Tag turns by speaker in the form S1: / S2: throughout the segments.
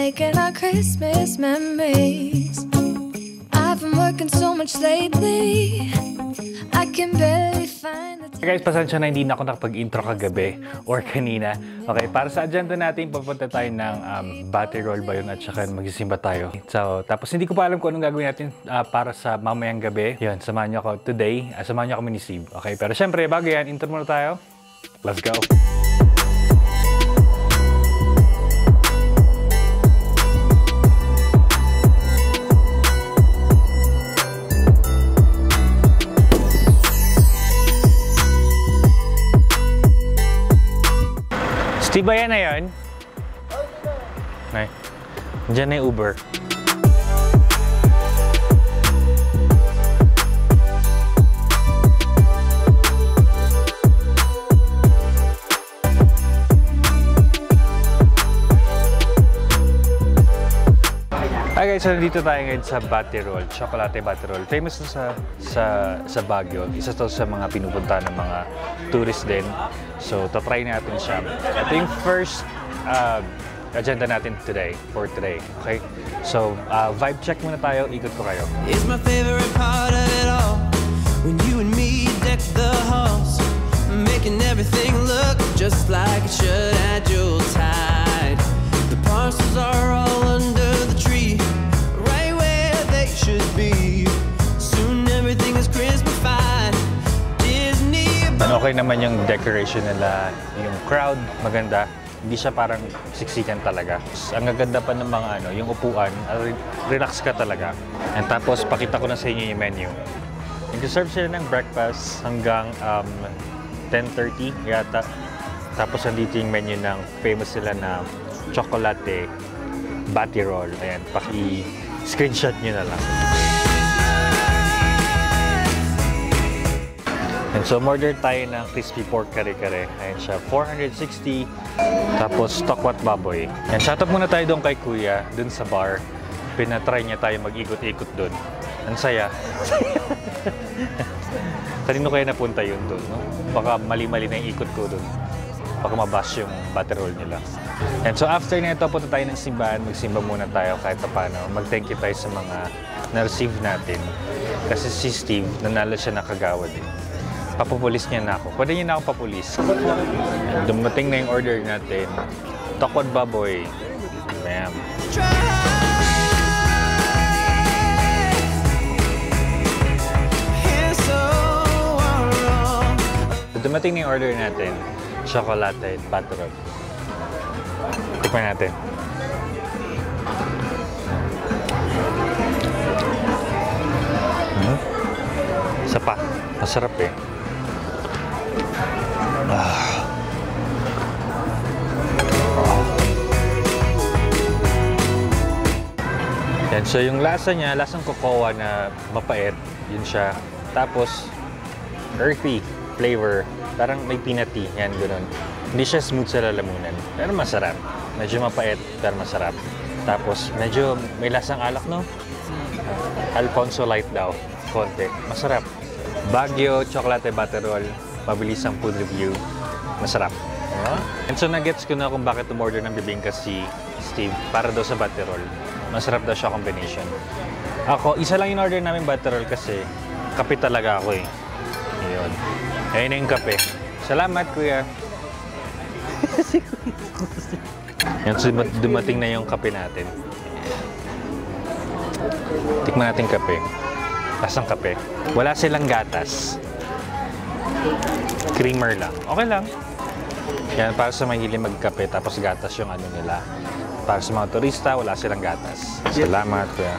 S1: making our Christmas memories. I've been working so much lately, I can barely find the time.
S2: Guys, pasensya na hindi na ako nakapag-intro kagabi or kanina. Okay, para sa agenda natin, papunta tayo ng battery roll ba yun at saka magsisimba tayo. So, tapos hindi ko pa alam kung anong gagawin natin para sa mamayang gabi. Yun, samahan niyo ako today. Samahan niyo ako ni Steve. Okay, pero syempre, bago yan, intro muna tayo. Let's go! Steve, ba yan na yun? Ay, dyan na yung Uber. Hi guys, so nandito tayo ngayon sa Battery Roll, Chocolate Battery Roll. Famous na sa Baguio. Isa to sa mga pinupunta ng mga tourist din. So, tatry natin siya. Ito yung first agenda natin for today. Okay? So, vibe check muna tayo. Ikot ko kayo.
S3: It's my favorite part of it all. When you and me deck the halls, making everything look just like it should at Yuletide. The parcels are all under the tree, right where they should be. Soon everything is Christmas-fied.
S2: Okay naman yung decoration nila, yung crowd, maganda. Hindi siya parang siksikan talaga. Ang gaganda pa ng mga yung upuan, relax ka talaga. And tapos, pakita ko na sa inyo yung menu. Nag-serve sila ng breakfast hanggang 10:30 yata. Tapos, nandito yung menu ng famous sila na chocolate battery roll. Ayan, paki-screenshot nyo na lang. And so, order tayo ng crispy pork kare-kare. Ayan siya, 460. Tapos, tokwat baboy. And shoutout muna tayo doon kay Kuya, doon sa bar. Pinatry niya tayo mag-ikot-ikot doon. Ang saya. Kanino kaya napunta yun doon, no? Baka mali-mali na yung ikot ko doon. Baka mabash yung battery roll nila. And so, after na ito, punta tayo ng simbahan. Magsimba muna tayo kahit paano. Mag-thank you tayo sa mga na-receive natin. Kasi si Steve, nanalo siya na kagawad eh. Papupulis niya na ako. Pwede niya na ako papulis. Dumating na yung order natin. Tokwat baboy. Bam. Dumating na yung order natin. Chocolate battery roll. Tikman natin. Isa pa. Masarap eh. Yan, so yung lasa niya, lasang cocoa na mapait, yun siya. Tapos, earthy flavor, parang may peanut tea, yan, gano'n. Hindi siya smooth sa lalamunan, pero masarap. Medyo mapait, pero masarap. Tapos, medyo may lasang alak, no? Alfonso Light daw, konti. Masarap. Baguio Chocolate Battery Roll, mabilisang food review, masarap. And so nagets ko na kung bakit umorder ng bibingka si Steve para daw sa battery roll. Masarap daw siya combination. Ako, isa lang yung order namin battery roll kasi kape talaga ako eh. Ayun. Ayun na yung kape. Salamat, Kuya. Yan, so dumating na yung kape natin. Tikman natin kape. Lasang kape. Wala silang gatas. Creamer lang. Okay lang. Yan, para sa mahilig magkape, tapos gatas yung nila. Para sa mga turista, wala silang gatas. Salamat, Kuya.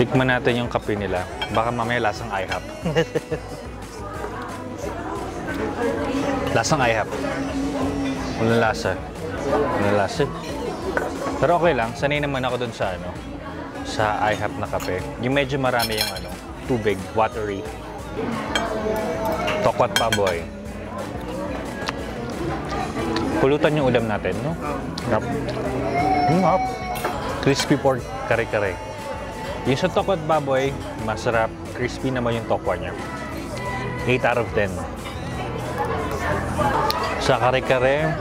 S2: Tikman natin yung kape nila. Baka mamaya lasang IHOP. Lasang IHOP. Walang lasa. Walang lasa. Pero okay lang. Sanay naman ako dun sa sa IHOP na kape. Yung medyo marami yung tubig, watery. Tokwat baboy. Pulutan yung ulam natin, no? Crispy pork kare-kare. Yung sa tokwat baboy, masarap. Crispy naman yung tokwa niya. 8 out of 10. Sa kare-kare,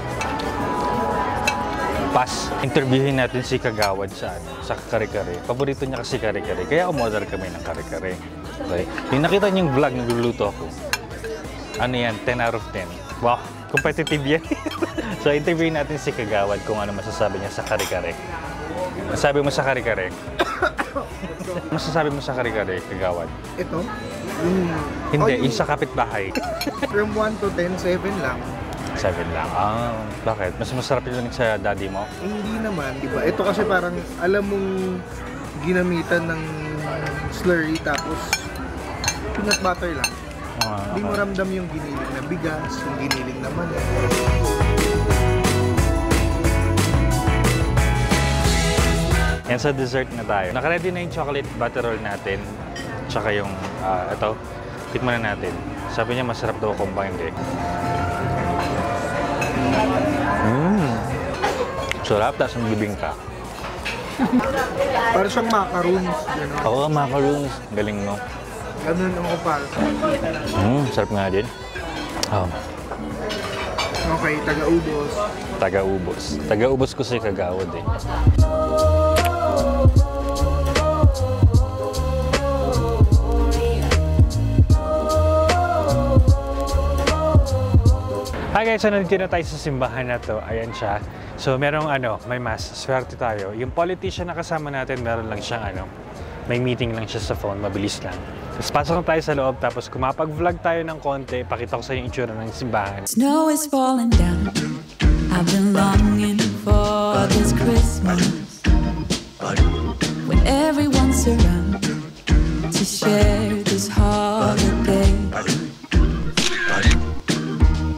S2: Pass. Interviewin natin si Kagawad sa kare-kare. Paborito niya kasi kare-kare. Kaya umorder kami ng kare-kare. Okay? Yung nakita niyong vlog, nagluluto ako. Ano yan? 10 out of 10. Wow! Competitive yan. So, interviewin natin si Kagawad kung ano masasabi niya sa kare-kare. Masasabi mo sa kare-kare? Masasabi mo sa kare-kare, Kagawad?
S4: Ito?
S2: Hindi, yung sa kapitbahay.
S4: From 1 to 10, 7 lang.
S2: 7 lang. Ah, bakit? Mas masarap yun sa daddy mo?
S4: Hindi naman, di ba? Ito kasi parang alam mong ginamitan ng slurry tapos peanut butter lang. Hindi mo ramdam yung giniling na bigas, yung giniling na mani.
S2: Yan, sa dessert na tayo. Nakaready na yung chocolate butter roll natin. Tsaka yung, ito, tikman na natin. Sabi niya masarap daw combined eh. Sarap, tapos magbibingka.
S4: Para siyang macaroons. Gano'n.
S2: Oo, macaroons. Galing, no?
S4: Ganun ang comparison.
S2: Sarap nga din. Oh.
S4: Okay, taga-ubos.
S2: Taga-ubos. Taga-ubos ko si Kagawad eh. Hi guys, so nandito na tayo sa simbahan na to. Ayan siya. So merong may mass. Swerte tayo. Yung politician na kasama natin, meron lang siyang may meeting lang siya sa phone. Mabilis lang. Tapos pasok na tayo sa loob. Tapos kung mapag-vlog tayo ng konti, pakita ko sa yung itsura ng simbahan.
S5: Snow is falling down. I've been longing for this Christmas when everyone's around to share this holiday.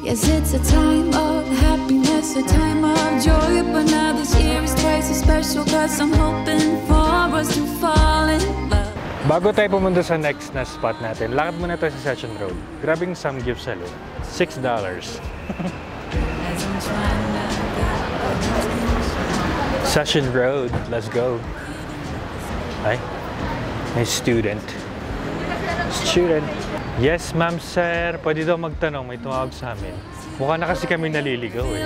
S5: Yes, it's a time of happiness, a time of joy. But now this year is twice as special, cause I'm hoping for us to fall in love.
S2: Bago tayo pumunta sa next na spot natin, lakad muna tayo sa Session Road. Grabing samgyup salad. $6. Session Road, let's go. Ay, may student. Yes, ma'am, sir. Pwede daw magtanong, may tumawag sa amin. Mukha na kasi kami naliligaw eh.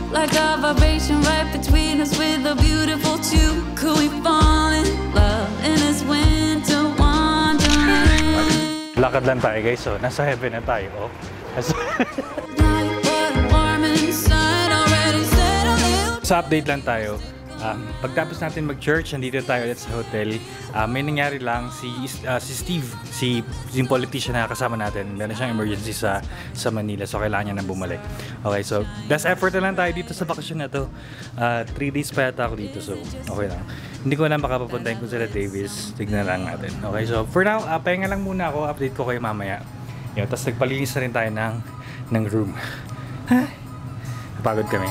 S5: Like a vibration right between us with a beautiful two. Could we fall in love in this winter wonderland?
S2: Lakad lang tayo guys, so nasa heaven na tayo. Oh. Sa update lang tayo. Pagtapos natin mag-church, nandito tayo ulit sa hotel. May nangyari lang, si Steve, yung politician na kasama natin, meron siyang emergency sa Manila, so kailangan niya na bumalik. Okay, so best effort na lang tayo dito sa bakasyon na to. 3 days pa yata ako dito, so okay lang. Hindi ko na makapapuntahin ko sila Davis, tignan lang natin. Okay, so for now, pahinga lang muna ako, update ko kayo mamaya. Yun, tapos nagpalinis na rin tayo ng room. Napagod kami.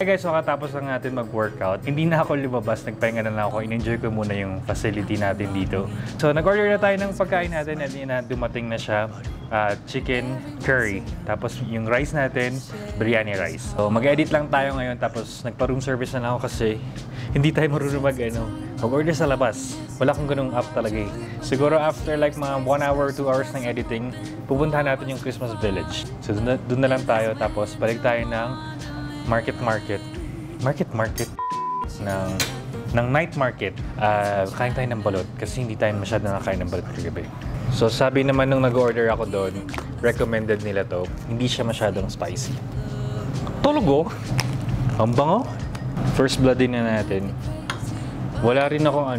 S2: Guys, so katapos lang natin mag-workout, hindi na ako lumabas, nagpahinga na lang ako, in-enjoy ko muna yung facility natin dito. So nag-order na tayo ng pagkain natin at dumating na siya, chicken curry. Tapos yung rice natin, biryani rice. So mag-edit lang tayo ngayon, tapos nagpa-room service na lang ako kasi hindi tayo marunong mag-order sa labas. Wala akong ganung app talaga eh. Siguro after like mga 1 hour, 2 hours ng editing, pupuntahan natin yung Christmas Village. So dun na lang tayo, tapos balik tayo ng market ng night market. Kain tayo ng balot kasi hindi tayo masyado nakakain ng balot kagabi. So sabi naman nung nag-order ako doon, recommended nila to, hindi siya masyadong spicy. Tulog oh! Ang bango! First blood din na natin. Wala rin akong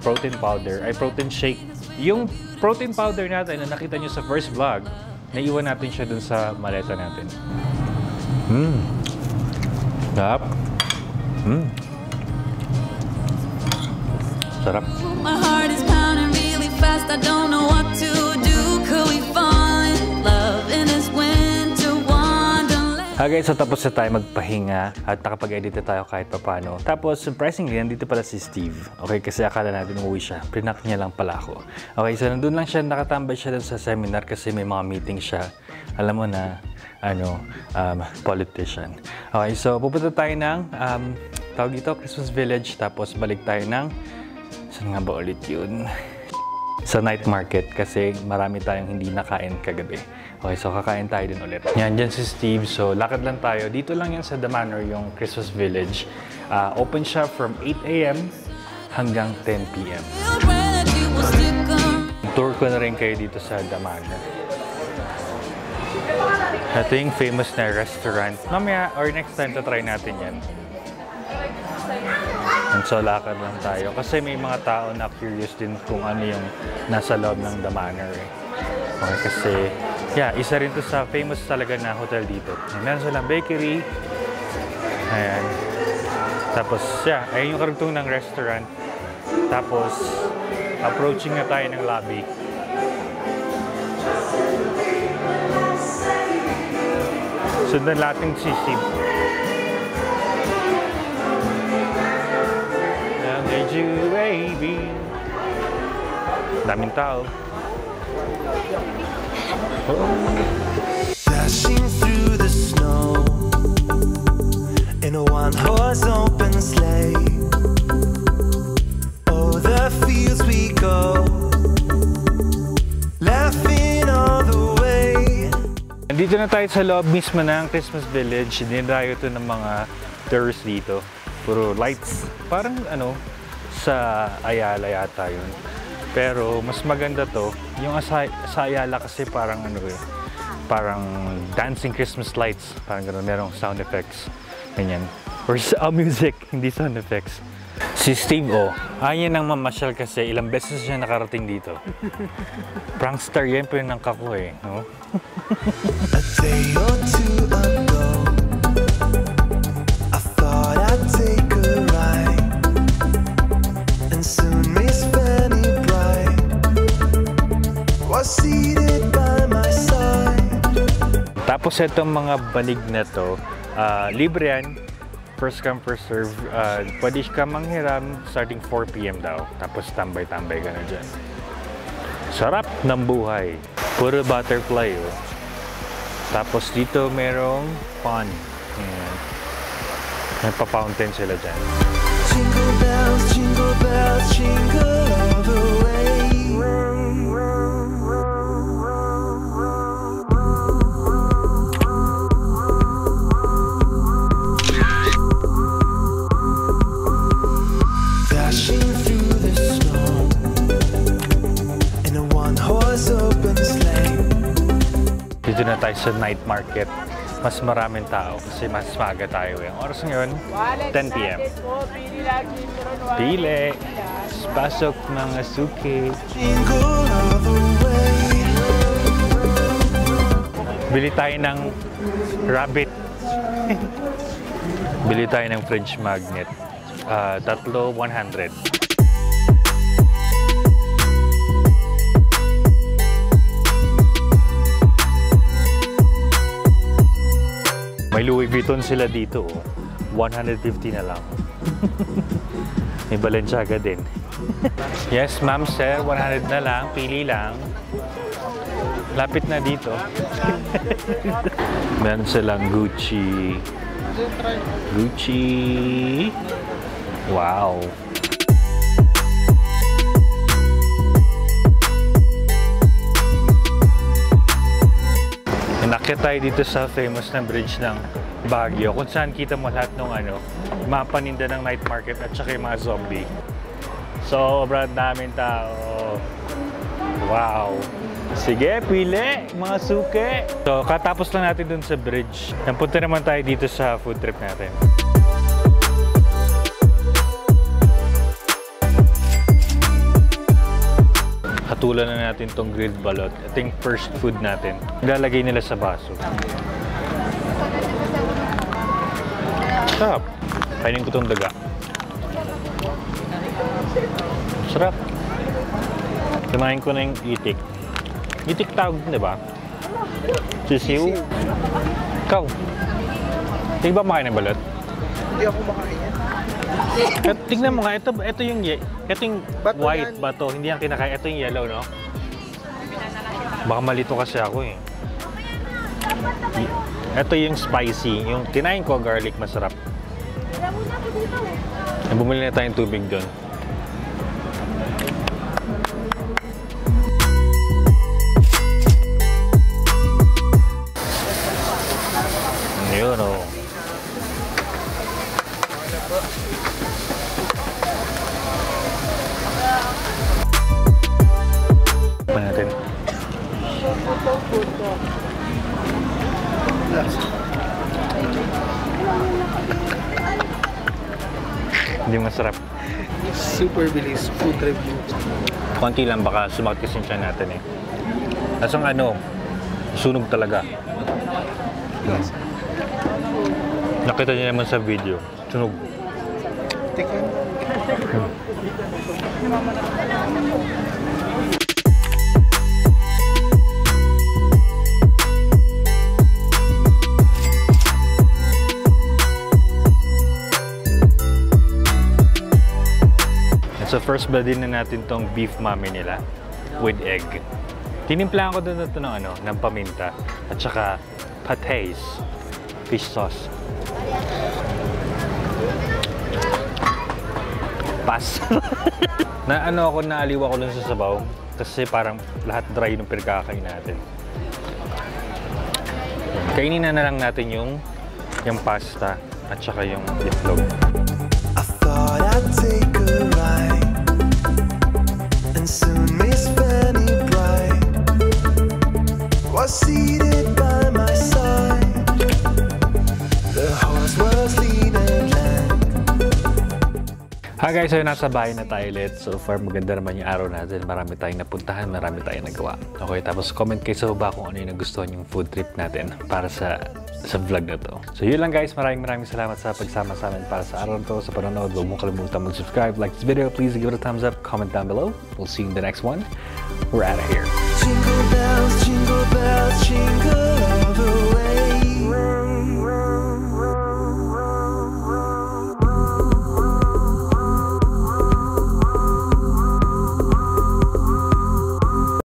S2: protein powder, protein shake. Yung protein powder natin na nakita nyo sa first vlog, naiwan natin siya dun sa maleta natin. Sarap. Sarap.
S5: My heart is pounding really fast. I don't know what to do. Could we fall in love in this winter wonderland?
S2: Okay, so tapos na tayo magpahinga at nakapag-edit na tayo kahit papano. Tapos, surprisingly, nandito pala si Steve. Okay, kasi akala natin umuwi siya. Prinak niya lang pala ako. Okay, so nandun lang siya, nakatambay siya sa seminar kasi may mga meeting siya. Alam mo na, politician. Okay, so pupunta tayo ng, tawag dito, Christmas Village. Tapos balik tayo ng, saan nga ba ulit yun? Sa night market kasi marami tayong hindi nakain kagabi. Okay, so kakain tayo din ulit. Yan, dyan si Steve. So, lakad lang tayo. Dito lang yan sa The Manor, yung Christmas Village. Open siya from 8 a.m. hanggang 10 p.m. Tour ko na rin kayo dito sa The Manor. Ito yung famous na restaurant. Mamaya or next time, try natin yan. And so, lakad lang tayo. Kasi may mga tao na curious din kung ano yung nasa loob ng The Manor. Okay, kasi, yeah, isa rin to sa famous talaga na hotel dito. Meron silang bakery. Ayan. Tapos, yeah, ayun yung karugtong ng restaurant. Tapos, approaching na tayo ng lobby. Sundan natin si Steve. I need you, baby. Daming tao.
S3: Dashing through the snow in a one-horse open sleigh. Oh, the fields we go, laughing all the way.
S2: Nandito na tayo sa loob mismo ng Christmas Village. Dinadayo ito ng mga tourists dito. Puro lights. Parang sa Ayala yata yun. Pero mas maganda to. Yung sa Ayala kasi parang parang dancing Christmas lights. Parang gano'n. Merong sound effects. Ganyan. Or music, hindi sound effects. Si Steve, ayaw nang mamasyal kasi ilang beses siya nakarating dito. Prankster yan, pero nang kako no?
S3: A day or two ago, I thought I'd take a ride, and soon Miss Fanny Bright was seated by my side.
S2: Tapos itong mga banig na to, libre yan. First come, first serve. Pwede ka manghiram starting 4 p.m. daw. Tapos tambay-tambay ka na dyan. Sarap ng buhay. Puro butterfly, Tapos dito merong pond. Ayan. Nagpa-fountain sila dyan.
S3: Jingle bells, jingle all the way. Dashing through the snow in a one-horse open sleigh.
S2: Dito na tayo sa night market. Mas maraming tao kasi mas maaga tayo. Ang oras ngayon, 10 p.m. Pili! Pasok mga suki!
S3: Jingle all the way.
S2: Bili tayo ng rabbit. Bili tayo ng fridge magnet. Tatlo, 100. May Louis Vuitton sila dito, 150 na lang. May Balenciaga din. Yes, ma'am, sir, 100 na lang, pili lang. Lapit na dito. Meron silang Gucci. Gucci. Wow. Inakyat tayo dito sa famous na bridge ng Baguio kung saan kita mo lahat ng mga paninda ng night market at saka yung mga zombie. Sobrang daming tao. Wow. Sige, pili, mga suke. So, katapos lang natin dun sa bridge. Punta naman tayo dito sa food trip natin. Hatulan na natin tong grilled balot. Ito yung first food natin. Ilalagay nila sa baso. Sarap. Kainin ko tong daga. Sarap. Kumain ko na yung itik. Itik tawag, di ba? Sisiw. Ikaw. Hindi ba makain ng balot?
S4: Hindi ako makain yan.
S2: Tignan mo nga, ito yung
S4: Bato
S2: white
S4: yan.
S2: bato. Hindi yan kinakain. Ito yung yellow, no? Baka malito kasi ako eh. Ito yung spicy. Yung kinain ko, garlic, masarap. Bumili na tayong tubig doon. Yun o. Pa natin. Hindi masarap.
S4: Super bilis. Food review.
S2: Konti lang baka sumakit kasi siya natin eh. Lasang ano, sunog talaga. Nakita niyo naman sa video, sunog.
S4: Tika.
S2: So first blood din na natin tong beef mami nila with egg. Tinimplahan ko doon ito ng ano, ng paminta at saka patates, fish sauce. Pass. Na ano ako, naaliw ako dun sa sabaw kasi parang lahat dry nung pinagkakain natin. Kainin na lang natin yung pasta at saka yung itlog.
S3: I thought I'd take a ride, and soon Miss Fanny Bright was seated by my side. The horse was lean and lank.
S2: Hi guys, so nasa bahay na tayo ulit. So far maganda naman yung araw natin. Marami tayong napuntahan, marami tayong nagawa. Okay, tapos comment kayo sa baba kung ano yung nagustuhan yung food trip natin para sa vlog na to. So yun lang guys, maraming salamat sa pagsama sa amin para sa araw na to, sa panonood. Huwag mong kalimutan mag-subscribe, like this video, please give it a thumbs up, comment down below. We'll see you in the next one. We're out of here.
S3: Jingle bells, jingle bells, jingle